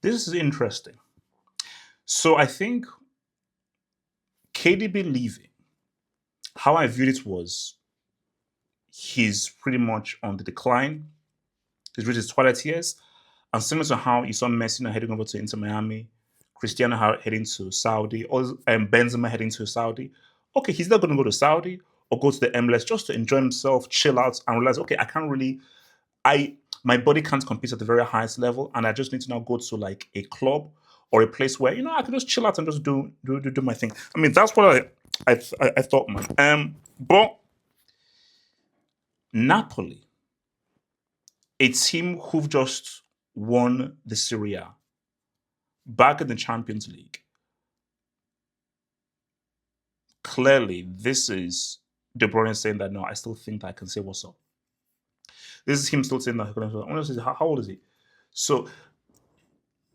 This is interesting. So I think KDB leaving, how I viewed it was he's pretty much on the decline. He's reached his twilight years. And similar to how you saw Messi now heading over to Inter Miami, Cristiano heading to Saudi, or Benzema heading to Saudi. Okay, he's not going to go to Saudi or go to the MLS just to enjoy himself, chill out, and realize, okay, I can't really, I my body can't compete at the very highest level, and I just need to now go to like a club or a place where I can just chill out and just do my thing. I mean, that's what I thought, man. But Napoli, a team who've just won the Serie back in the Champions League. Clearly, this is De Bruyne saying that no, I still think that I can say what's up. This is him still saying that. Honestly, how old is he? So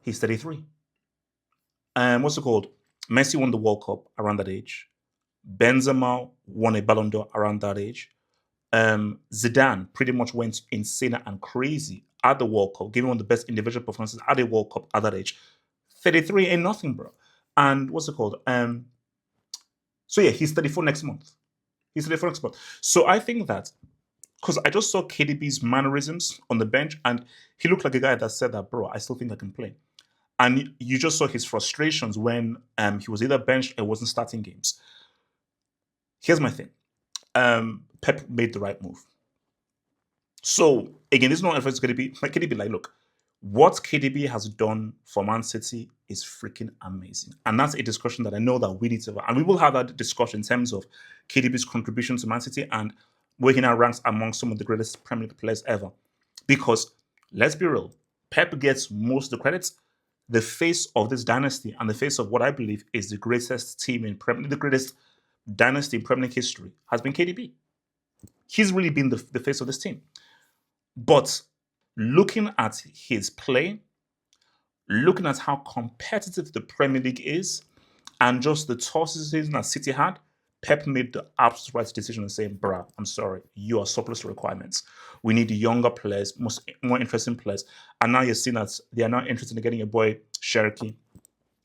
he's 33. What's it called? Messi won the World Cup around that age. Benzema won a Ballon d'Or around that age. Zidane pretty much went insane and crazy at the World Cup, giving one of the best individual performances at the World Cup at that age. 33 ain't nothing, bro. And what's it called? So yeah, he's 34 next month. He's 34 next month. So I think that because I just saw KDB's mannerisms on the bench, and he looked like a guy that said that, bro, I still think I can play. And you just saw his frustrations when he was either benched or wasn't starting games. Here's my thing. Pep made the right move. So again, this is not advice to KDB. Like KDB, like, look, what KDB has done for Man City is freaking amazing. And that's a discussion that I know that we need to have. And we will have that discussion in terms of KDB's contribution to Man City and where he now ranks among some of the greatest Premier League players ever. Because, let's be real, Pep gets most of the credits. The face of this dynasty and the face of what I believe is the greatest team in Premier League, the greatest dynasty in Premier League history has been KDB. He's really been the face of this team. But looking at his play, looking at how competitive the Premier League is, and just the tosses that City had, Pep made the absolute right decision in saying, bruh, I'm sorry, you are surplus to requirements. We need younger players, more interesting players. And now you're seeing that they are not interested in getting your boy Cherokee.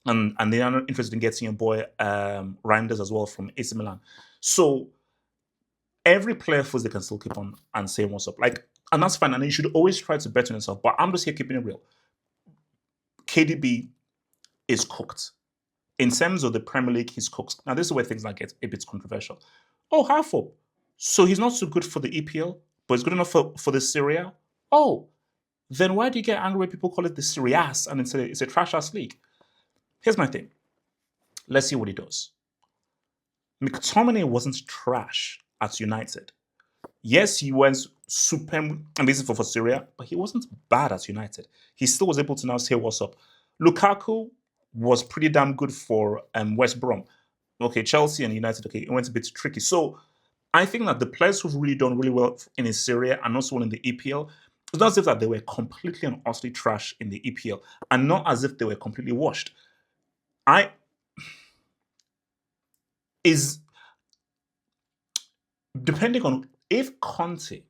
And they are not interested in getting your boy Reinders as well from AC Milan. So every player feels they can still keep on and say what's up. And that's fine. And you should always try to bet on yourself. But I'm just here keeping it real. KDB is cooked. In terms of the Premier League, he's cooked. Now, this is where things like get a bit controversial. Oh, how for? So he's not so good for the EPL, but he's good enough for the Serie. Oh, then why do you get angry when people call it the Serie and it's a trash-ass league? Here's my thing. Let's see what he does. McTominay wasn't trash at United. Yes, he was super amazing for Serie, but he wasn't bad at United. He still was able to now say what's up. Lukaku was pretty damn good for West Brom. Okay, Chelsea and United, okay, it went a bit tricky. So I think that the players who've really done really well in his Serie and also in the EPL, it's not as if that they were completely and utterly trash in the EPL and not as if they were completely washed. Depending on if Conte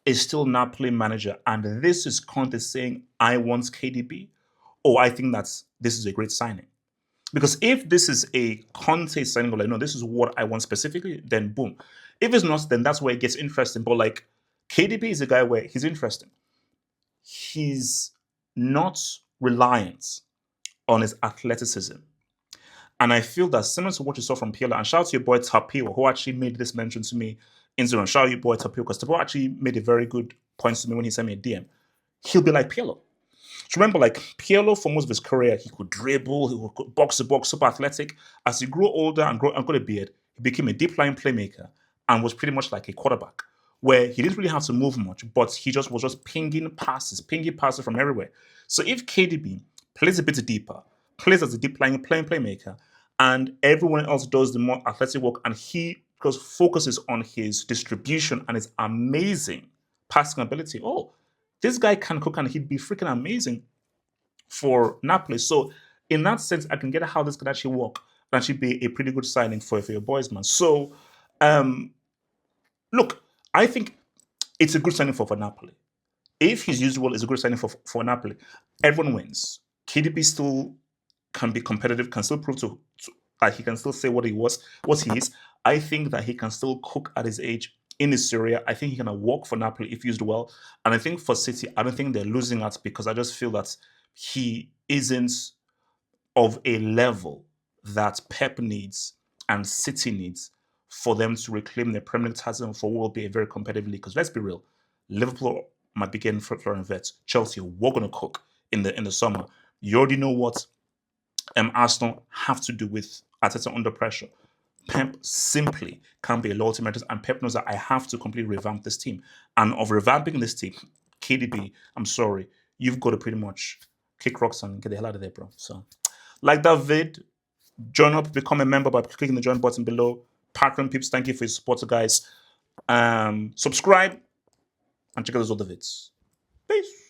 is still Napoli manager and this is Conte saying, I want KDB, I think this is a great signing. Because if this is a Conte signing, like, no, this is what I want specifically, then boom. If it's not, then that's where it gets interesting. But like, KDB is a guy where he's interesting. He's not reliant on his athleticism. And I feel that similar to what you saw from Pirlo, and shout out to your boy Tapio, who actually made this mention to me in Instagram. Shout out your boy Tapio, because Tapio actually made a very good point to me when he sent me a DM. He'll be like Pirlo. So remember, like Pirlo, for most of his career, he could dribble, he could box to box, super athletic. As he grew older and got a beard, he became a deep line playmaker and was pretty much like a quarterback, where he didn't really have to move much, but he was just pinging passes from everywhere. So if KDB plays a bit deeper, plays as a deep line playmaker, and everyone else does the more athletic work, and he focuses on his distribution and his amazing passing ability. Oh, this guy can cook and he'd be freaking amazing for Napoli. So in that sense, I can get how this could actually work and actually be a pretty good signing for your boys, man. So look, I think it's a good signing for Napoli. if he's used well, is a good signing for Napoli. Everyone wins. KDB still can be competitive, can still prove to that he can still say what he is. I think that he can still cook at his age in his Serie. I think he can work for Napoli if used well. And I think for City, I don't think they're losing out because I just feel that he isn't of a level that Pep needs and City needs for them to reclaim their Premier League title for what will be a very competitive league. Because let's be real, Liverpool might be getting Florian Wirtz. Chelsea, we're going to cook in the summer. You already know what Arsenal have to do with Arteta under pressure. Pep simply can't be a loyalty matters, and Pep knows that I have to completely revamp this team. And of revamping this team, KDB, I'm sorry, you've got to pretty much kick rocks and get the hell out of there, bro. So, like that vid, join up, become a member by clicking the join button below. Patreon peeps, thank you for your support, guys. Subscribe and check out those other vids. Peace.